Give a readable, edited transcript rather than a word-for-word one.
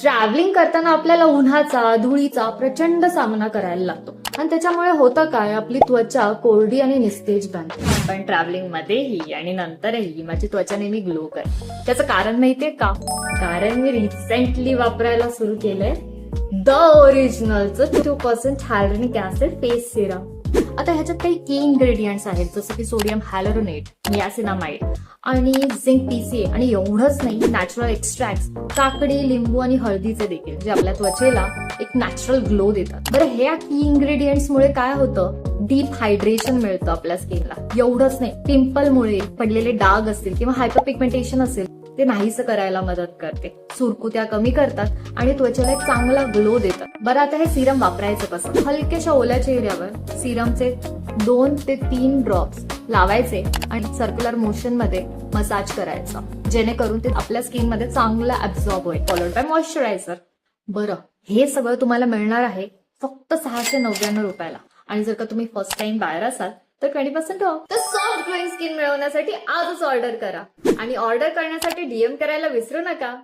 Travelling करताना आपल्याला उन्हाचा धुळीचा प्रचंड सामना करायला लागतो आणि त्याच्यामुळे होतं काय, आपली त्वचा कोरडी आणि निस्तेज बनते. पण ट्रॅव्हलिंग मध्येही आणि नंतरही माझी त्वचा नेहमी ग्लो करते. त्याचं कारण माहितीये का? कारण मी रिसेंटली वापरायला सुरू केलंय द ओरिजिनलचं 2% हायलोनिक ऍसिड फेस सिरम. आता ह्याच्यात काही की इन्ग्रेडियंट्स आहेत, जसं की सोडियम हॅलोरोनेट, नियासिनामाइड आणि झिंक पीसीए. आणि एवढंच नाही, नॅचरल एक्स्ट्रॅक्ट्स काकडी, लिंबू आणि हळदीचे देखील, जे आपल्या त्वचेला एक नॅचरल ग्लो देतात. बरं, ह्या की इन्ग्रेडियंट्स मुळे काय होतं, डीप हायड्रेशन मिळतं आपल्या स्किनला. एवढंच नाही, पिंपलमुळे पडलेले डाग असतील किंवा हायपरपिगमेंटेशन असेल ते नाहीसं करायला मदत करते. सुरकुत्या कमी करतात आणि त्वचेला एक चांगला ग्लो देतात. बरं, आता हे सिरम वापरायचं कसं? हलक्याशा ओल्या चेहऱ्यावर सिरमचे 2 ते 3 ड्रॉप्स लावायचे आणि सर्क्युलर मोशन मध्ये मसाज करायचा, जेणेकरून ते आपल्या स्किन मध्ये चांगलं ऍब्झॉर्ब होईल. Followed by moisturiser. बरं, हे सगळं तुम्हाला मिळणार आहे फक्त 699 रुपयाला. आणि जर का तुम्ही फर्स्ट टाइम बाहेर असाल तर 20% ऑफ. तर सॉफ्ट ग्लोईंग स्किन मिळवण्यासाठी आजच ऑर्डर करा आणि ऑर्डर करण्यासाठी डीएम करायला विसरू नका.